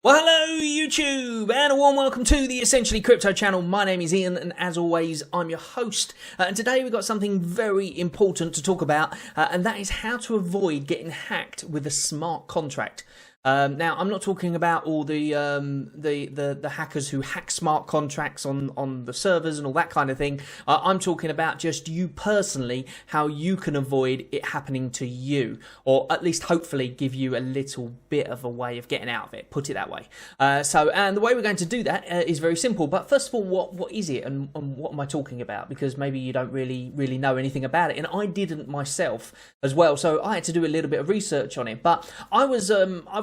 Well, hello YouTube, and a warm welcome to the Essentially Crypto channel. My name is Ian, and as always, I'm your host. And today we've got something very important to talk about, and that is how to avoid getting hacked with a smart contract. Now, I'm not talking about all the hackers who hack smart contracts on the servers and all that kind of thing. I'm talking about just you personally, how you can avoid it happening to you, or at least hopefully give you a little bit of a way of getting out of it. Put it that way. And the way we're going to do that is very simple. But first of all, what is it, and what am I talking about? Because maybe you don't really know anything about it, and I didn't myself as well. So I had to do a little bit of research on it. But I was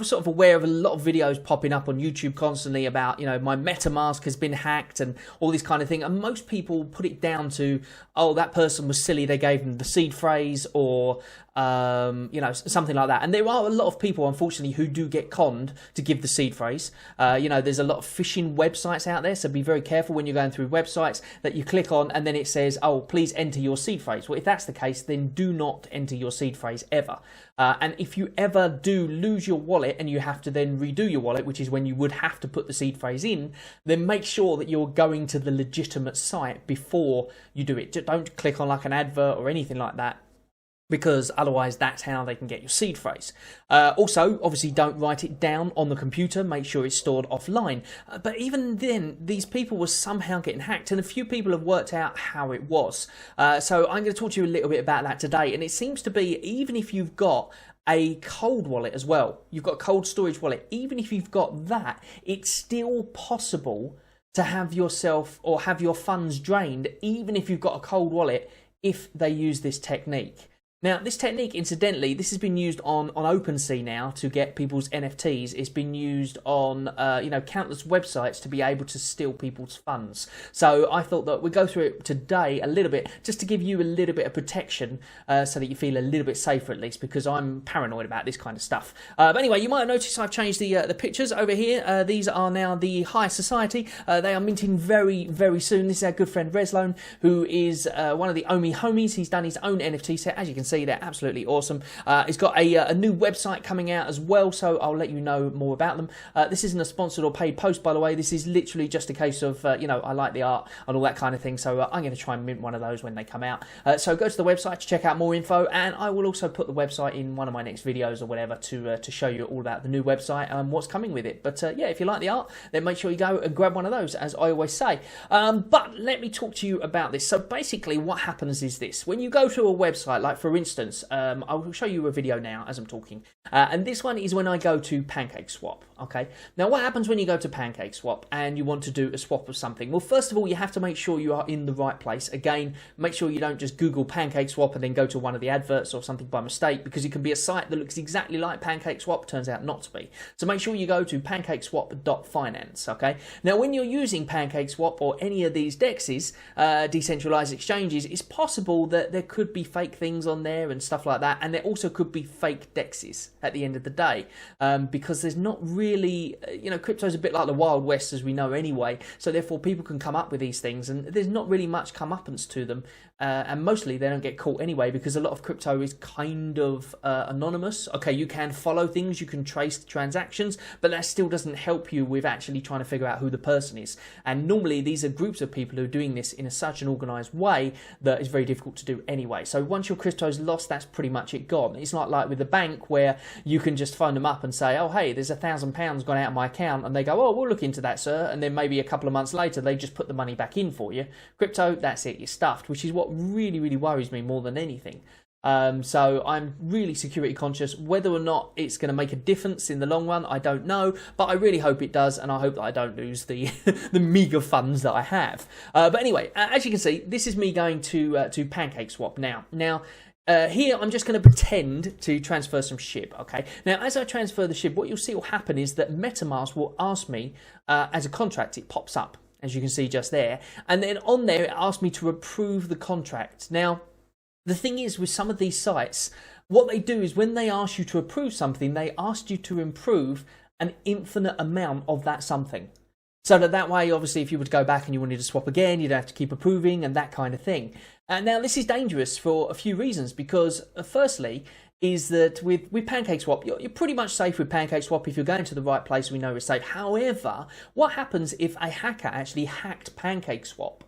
sort of aware of a lot of videos popping up on YouTube constantly about, you know, my MetaMask has been hacked and all this kind of thing, and most people put it down to, oh, that person was silly, they gave them the seed phrase, or you know, something like that. And there are a lot of people, unfortunately, who do get conned to give the seed phrase. You know, there's a lot of phishing websites out there, so be very careful when you're going through websites that you click on and then it says, oh, please enter your seed phrase. Well, if that's the case, then do not enter your seed phrase ever. And if you ever do lose your wallet and you have to then redo your wallet, which is when you would have to put the seed phrase in, then make sure that you're going to the legitimate site before you do it. Don't click on like an advert or anything like that, because otherwise that's how they can get your seed phrase. Also, obviously, don't write it down on the computer. Make sure it's stored offline. But even then, these people were somehow getting hacked, and a few people have worked out how it was. So I'm going to talk to you a little bit about that today. And it seems to be, even if you've got a cold wallet as well, you've got a cold storage wallet, even if you've got that, it's still possible to have yourself or have your funds drained, even if you've got a cold wallet, if they use this technique. Now, this technique, incidentally, this has been used on OpenSea now to get people's NFTs. It's been used on, you know, countless websites to be able to steal people's funds. So I thought that we'd go through it today a little bit, just to give you a little bit of protection, so that you feel a little bit safer at least, because I'm paranoid about this kind of stuff. But anyway, you might have noticed I've changed the pictures over here. These are now the High Society. They are minting very, very soon. This is our good friend Reslone, who is one of the Omi homies. He's done his own NFT set, as you can see. They're absolutely awesome. He's got a new website coming out as well, so I'll let you know more about them. This isn't a sponsored or paid post, by the way. This is literally just a case of, you know, I like the art and all that kind of thing, so I'm going to try and mint one of those when they come out. So go to the website to check out more info, and I will also put the website in one of my next videos or whatever to show you all about the new website and what's coming with it. But yeah, if you like the art, then make sure you go and grab one of those, as I always say. But let me talk to you about this. So basically what happens is this. When you go to a website, like for instance, I will show you a video now as I'm talking, and this one is when I go to PancakeSwap. Okay, now what happens when you go to PancakeSwap and you want to do a swap of something? Well, first of all, you have to make sure you are in the right place. Again, make sure you don't just Google PancakeSwap and then go to one of the adverts or something by mistake, because it can be a site that looks exactly like PancakeSwap, turns out not to be. So make sure you go to pancakeswap.finance. Okay, now when you're using PancakeSwap or any of these DEXs, decentralized exchanges, it's possible that there could be fake things on there and stuff like that, and there also could be fake DEXs at the end of the day, because there's not really, you know, crypto's a bit like the Wild West, as we know anyway, so therefore people can come up with these things and there's not really much comeuppance to them, and mostly they don't get caught anyway, because a lot of crypto is kind of anonymous. Okay, you can follow things, you can trace the transactions, but that still doesn't help you with actually trying to figure out who the person is, and normally these are groups of people who are doing this in such an organized way that is very difficult to do anyway. So once your crypto's lost, that's pretty much it gone. It's not like with the bank where you can just phone them up and say, oh hey, there's £1,000 gone out of my account, and they go, oh, we'll look into that, sir, and then maybe a couple of months later they just put the money back in for you. Crypto, that's it, you're stuffed, which is what really worries me more than anything. So I'm really security conscious. Whether or not it's going to make a difference in the long run, I don't know, but I really hope it does, and I hope that I don't lose the the meager funds that I have. But anyway, as you can see, this is me going to PancakeSwap now. Here I'm just going to pretend to transfer some SHIB, okay? Now, as I transfer the SHIB, what you'll see will happen is that MetaMask will ask me, as a contract, it pops up, as you can see just there, and then on there it asks me to approve the contract. Now, the thing is, with some of these sites, what they do is when they ask you to approve something, they ask you to approve an infinite amount of that something. So that way, obviously, if you were to go back and you wanted to swap again, you'd have to keep approving and that kind of thing. And now this is dangerous for a few reasons, because firstly, is that with PancakeSwap, you're pretty much safe with PancakeSwap if you're going to the right place. We know it's safe. However, what happens if a hacker actually hacked PancakeSwap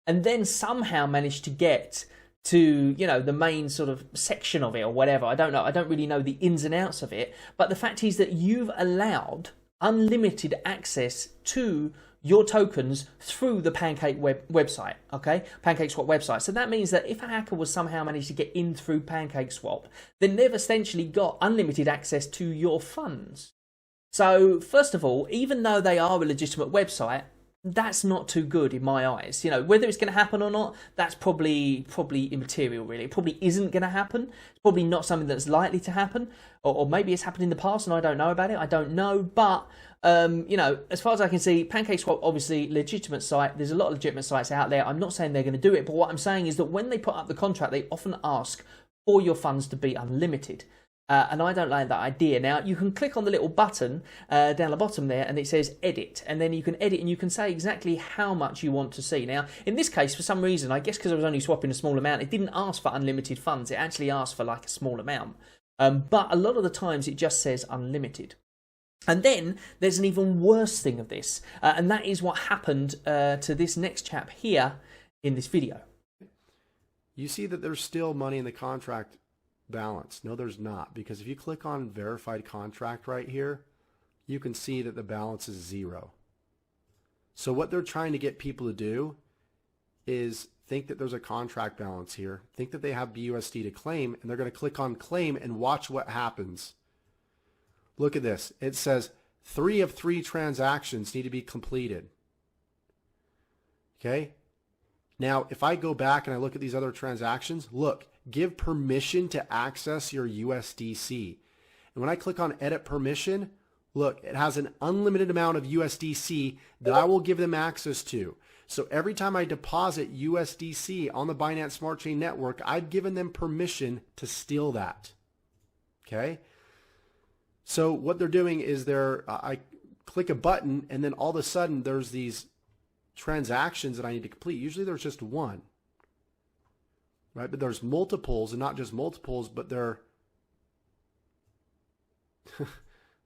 and then somehow managed to get to, the main sort of section of it or whatever? I don't know. I don't really know the ins and outs of it. But the fact is that you've allowed unlimited access to your tokens through the website, okay? PancakeSwap website. So that means that if a hacker was somehow managed to get in through PancakeSwap, then they've essentially got unlimited access to your funds. So first of all, even though they are a legitimate website, that's not too good in my eyes. Whether it's going to happen or not, that's probably immaterial, really. It probably isn't going to happen. It's probably not something that's likely to happen, or maybe it's happened in the past and I don't know about it. I don't know, but as far as I can see, PancakeSwap, obviously legitimate site. There's a lot of legitimate sites out there. I'm not saying they're going to do it, but what I'm saying is that when they put up the contract, they often ask for your funds to be unlimited. And I don't like that idea. Now, you can click on the little button down the bottom there, and it says edit. And then you can edit and you can say exactly how much you want to see. Now, in this case, for some reason, I guess because I was only swapping a small amount, it didn't ask for unlimited funds. It actually asked for like a small amount. But a lot of the times, it just says unlimited. And then there's an even worse thing of this. And that is what happened to this next chap here in this video. You see that there's still money in the contract balance. No, there's not, because if you click on verified contract right here, you can see that the balance is 0. So what they're trying to get people to do is think that there's a contract balance here, think that they have BUSD to claim, and they're going to click on claim and watch what happens. Look at this. It says 3 of 3 transactions need to be completed. Okay. Now, if I go back and I look at these other transactions, look, give permission to access your USDC. And when I click on edit permission, look, it has an unlimited amount of USDC that I will give them access to. So every time I deposit USDC on the Binance Smart Chain network, I've given them permission to steal that. Okay. So what they're doing is I click a button and then all of a sudden there's these transactions that I need to complete. Usually there's just one. Right, but there's multiples, and not just multiples, but they're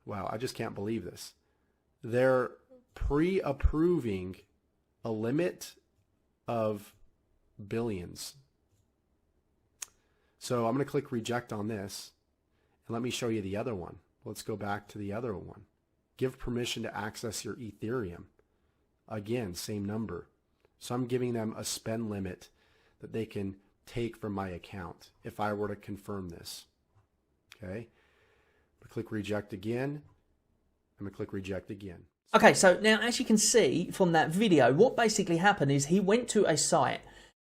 wow, I just can't believe this. They're pre-approving a limit of billions. So I'm going to click reject on this, and let me show you the other one. Let's go back to the other one. Give permission to access your Ethereum. Again, same number. So I'm giving them a spend limit that they can take from my account if I were to confirm this. Okay. Click reject again. I'm going to click reject again. Okay, so now as you can see from that video, what basically happened is he went to a site,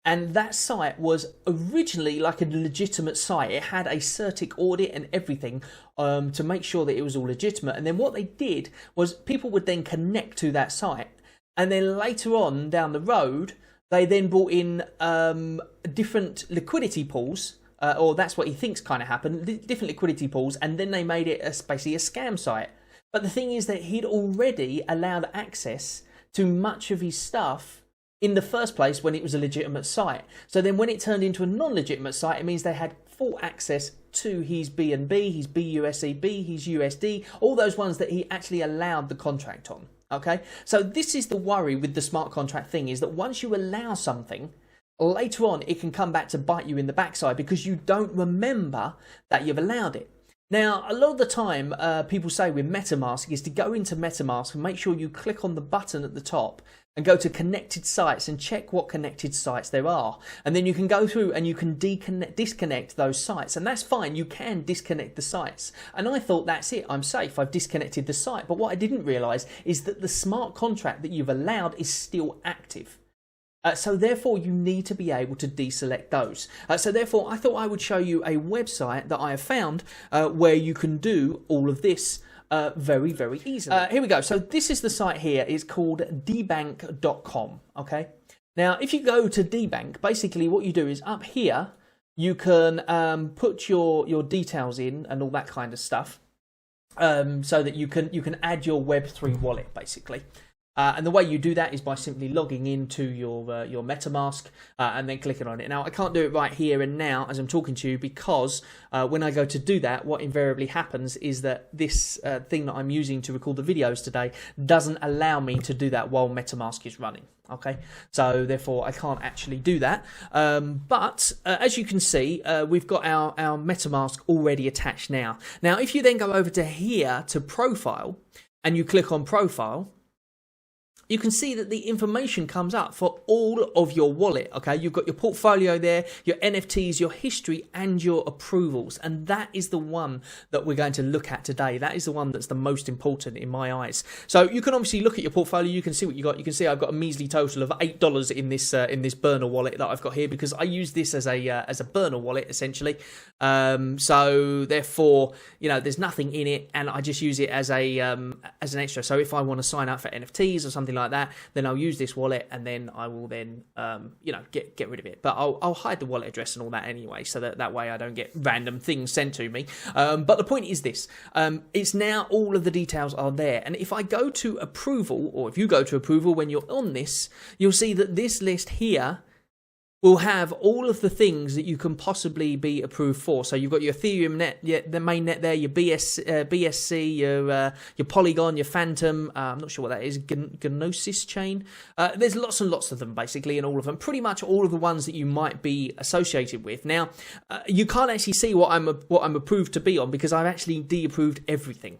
and that site was originally like a legitimate site. It had a CertiK audit and everything to make sure that it was all legitimate. And then what they did was people would then connect to that site, and then later on down the road, they then brought in different liquidity pools, or that's what he thinks kind of happened, different liquidity pools, and then they made it basically a scam site. But the thing is that he'd already allowed access to much of his stuff in the first place when it was a legitimate site. So then when it turned into a non-legitimate site, it means they had full access to his BNB, his BUSEB, his USD, all those ones that he actually allowed the contract on. Okay, so this is the worry with the smart contract thing, is that once you allow something, later on it can come back to bite you in the backside because you don't remember that you've allowed it. Now, a lot of the time, people say with MetaMask is to go into MetaMask and make sure you click on the button at the top and go to connected sites and check what connected sites there are. And then you can go through and you can disconnect those sites. And that's fine. You can disconnect the sites. And I thought, that's it. I'm safe. I've disconnected the site. But what I didn't realize is that the smart contract that you've allowed is still active. So therefore, you need to be able to deselect those. So therefore, I thought I would show you a website that I have found where you can do all of this very, very easily. Here we go. So this is the site here. It's called Debank.com. Okay. Now, if you go to Debank, basically what you do is up here, you can put your details in and all that kind of stuff, so that you can add your Web3 wallet, basically. And the way you do that is by simply logging into your MetaMask and then clicking on it. Now, I can't do it right here and now as I'm talking to you because when I go to do that, what invariably happens is that this thing that I'm using to record the videos today doesn't allow me to do that while MetaMask is running. Okay, so therefore I can't actually do that. But as you can see, we've got our MetaMask already attached now. Now, if you then go over to here to Profile and you click on Profile, you can see that the information comes up for all of your wallet, okay? You've got your portfolio there, your NFTs, your history, and your approvals. And that is the one that we're going to look at today. That is the one that's the most important in my eyes. So you can obviously look at your portfolio. You can see what you got. You can see I've got a measly total of $8 in this burner wallet that I've got here because I use this as a burner wallet, essentially. So therefore, you know, there's nothing in it, and I just use it as an extra. So if I want to sign up for NFTs or something like that, then I'll use this wallet, and then I will then you know, get rid of it. But I'll hide the wallet address and all that anyway, so that way I don't get random things sent to me. But the point is this: it's now all of the details are there, and if I go to approval, or if you go to approval when you're on this, you'll see that this list here will have all of the things that you can possibly be approved for. So you've got your Ethereum net, the main net there, your BSC, your Polygon, your Phantom. I'm not sure what that is. Gnosis chain. There's lots and lots of them basically, and all of them. Pretty much all of the ones that you might be associated with. Now, you can't actually see what I'm approved to be on because I've actually de-approved everything.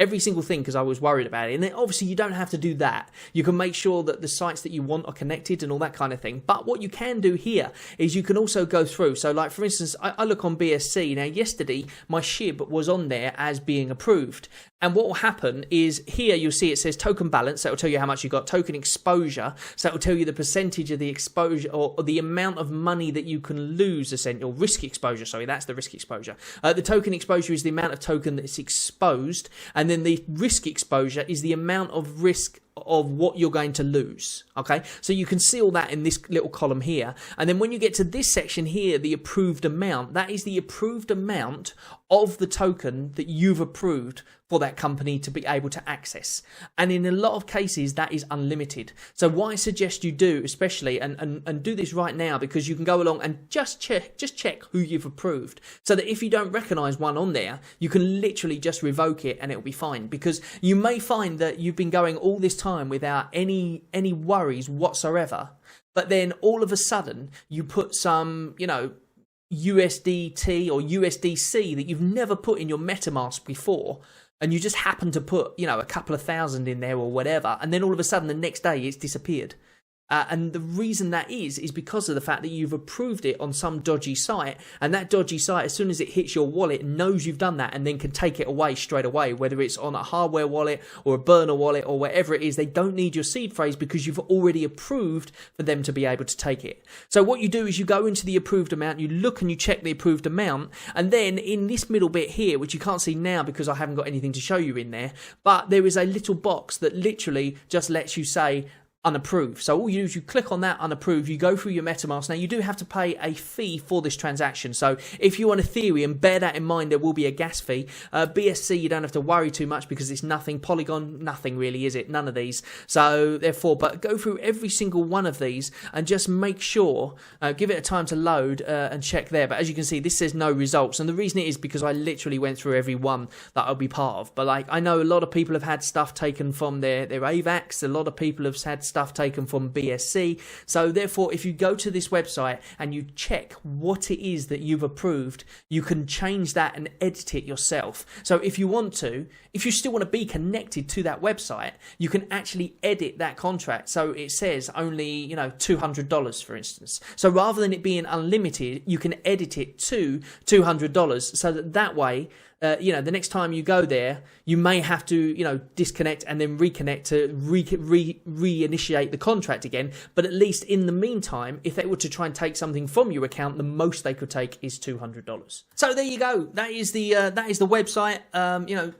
Every single thing, because I was worried about it. And then obviously you don't have to do that. You can make sure that the sites that you want are connected and all that kind of thing. But what you can do here is you can also go through. So like, for instance, I look on BSC. Now, yesterday, my SHIB was on there as being approved. And what will happen is here you'll see it says token balance. That will tell you how much you got. Token exposure. So that will tell you the percentage of the exposure or the amount of money that you can lose, essentially, or risk exposure. Sorry, that's the risk exposure. The token exposure is the amount of token that's exposed. And then the risk exposure is the amount of risk of what you're going to lose. Okay, so you can see all that in this little column here. And then when you get to this section here, the approved amount, that is the approved amount of the token that you've approved for that company to be able to access. And in a lot of cases, that is unlimited. So what I suggest you do, especially, and do this right now, because you can go along and just check who you've approved. So that if you don't recognize one on there, you can literally just revoke it and it'll be fine. Because you may find that you've been going all this time without any worries whatsoever. But then all of a sudden, you put some, you know, USDT or USDC that you've never put in your MetaMask before, and you just happen to put, you know, a couple of thousand in there or whatever, and then all of a sudden the next day it's disappeared. And the reason that is because of the fact that you've approved it on some dodgy site, and that dodgy site, as soon as it hits your wallet, knows you've done that and then can take it away straight away, whether it's on a hardware wallet or a burner wallet or whatever it is. They don't need your seed phrase because you've already approved for them to be able to take it. So what you do is you go into the approved amount, you look and you check the approved amount, and then in this middle bit here, which you can't see now because I haven't got anything to show you in there, but there is a little box that literally just lets you say unapproved. So all you do is you click on that unapproved, you go through your MetaMask. Now you do have to pay a fee for this transaction. So if you want Ethereum, bear that in mind, there will be a gas fee. BSC, you don't have to worry too much because it's nothing. Polygon, nothing really, is it? None of these. So therefore, but go through every single one of these and just make sure, give it a time to load and check there. But as you can see, this says no results. And the reason it is because I literally went through every one that I'll be part of. But like, I know a lot of people have had stuff taken from their AVAX. A lot of people have had stuff taken from BSC. So therefore, if you go to this website and you check what it is that you've approved, you can change that and edit it yourself. So if you want to, if you still want to be connected to that website, you can actually edit that contract. So it says only, you know, $200, for instance. So rather than it being unlimited, you can edit it to $200 so that way, you know, the next time you go there, you may have to, you know, disconnect and then reconnect to reinitiate the contract again. But at least in the meantime, if they were to try and take something from your account, the most they could take is $200. So there you go. That is the website. You know,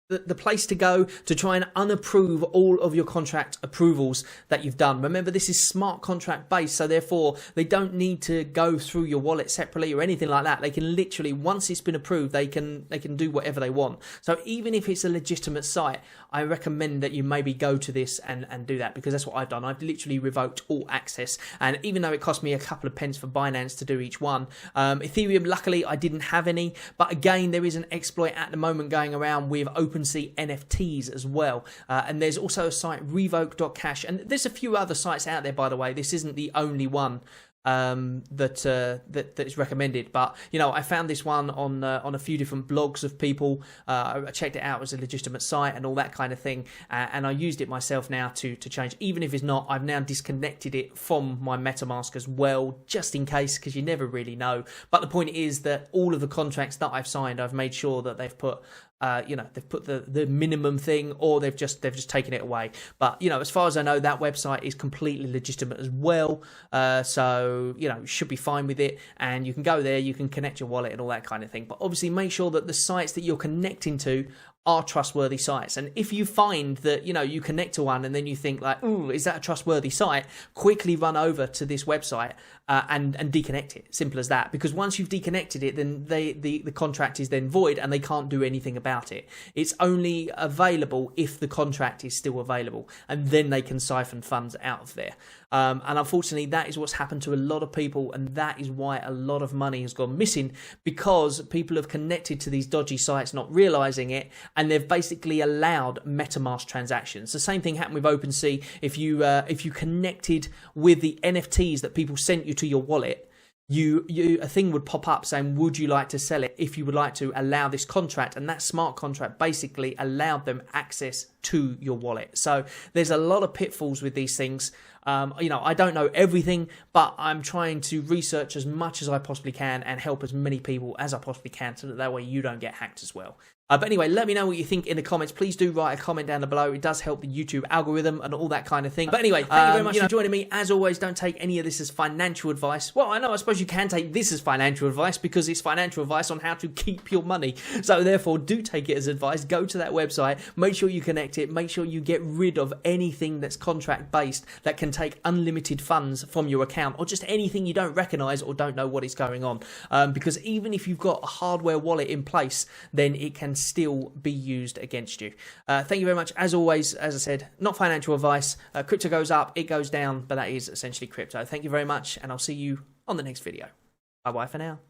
the place to go to try and unapprove all of your contract approvals that you've done. Remember, this is smart contract based, so therefore they don't need to go through your wallet separately or anything like that. They can literally, once it's been approved, they can do whatever they want. So even if it's a legitimate site, I recommend that you maybe go to this and do that, because that's what I've done. I've literally revoked all access, and even though it cost me a couple of pence for Binance to do each one, Ethereum, luckily I didn't have any, but again, there is an exploit at the moment going around with OpenSea NFTs as well, and there's also a site, revoke.cash, and there's a few other sites out there, by the way. This isn't the only one that is recommended, but you know, I found this one on a few different blogs of people. I checked it out as a legitimate site and all that kind of thing, and I used it myself now to change. Even if it's not, I've now disconnected it from my MetaMask as well, just in case, because you never really know. But the point is that all of the contracts that I've signed, I've made sure that they've put they've put the minimum thing, or they've just taken it away. But you know, as far as I know, that website is completely legitimate as well. So you know, you should be fine with it, and you can go there, you can connect your wallet and all that kind of thing. But obviously, make sure that the sites that you're connecting to are trustworthy sites. And if you find that, you know, you connect to one and then you think like, ooh, is that a trustworthy site? Quickly run over to this website and deconnect it. Simple as that. Because once you've deconnected it, then the contract is then void and they can't do anything about it. It's only available if the contract is still available, and then they can siphon funds out of there. And unfortunately, that is what's happened to a lot of people, and that is why a lot of money has gone missing, because people have connected to these dodgy sites not realizing it, and they've basically allowed MetaMask transactions. The same thing happened with OpenSea. If you connected with the NFTs that people sent you to your wallet, a thing would pop up saying, would you like to sell it if you would like to allow this contract? And that smart contract basically allowed them access to your wallet. So there's a lot of pitfalls with these things. You know, I don't know everything, but I'm trying to research as much as I possibly can and help as many people as I possibly can, so that way you don't get hacked as well. But anyway, let me know what you think in the comments. Please do write a comment down below. It does help the YouTube algorithm and all that kind of thing. But anyway, thank you very much for joining me. As always, don't take any of this as financial advice. Well, I suppose you can take this as financial advice, because it's financial advice on how to keep your money. So therefore, do take it as advice. Go to that website. Make sure you connect it. Make sure you get rid of anything that's contract based that can take unlimited funds from your account, or just anything you don't recognize or don't know what is going on. Because even if you've got a hardware wallet in place, then it can still be used against you. Thank you very much. As always, as I said, not financial advice. Crypto goes up, it goes down, but that is essentially crypto. Thank you very much, and I'll see you on the next video. Bye bye for now.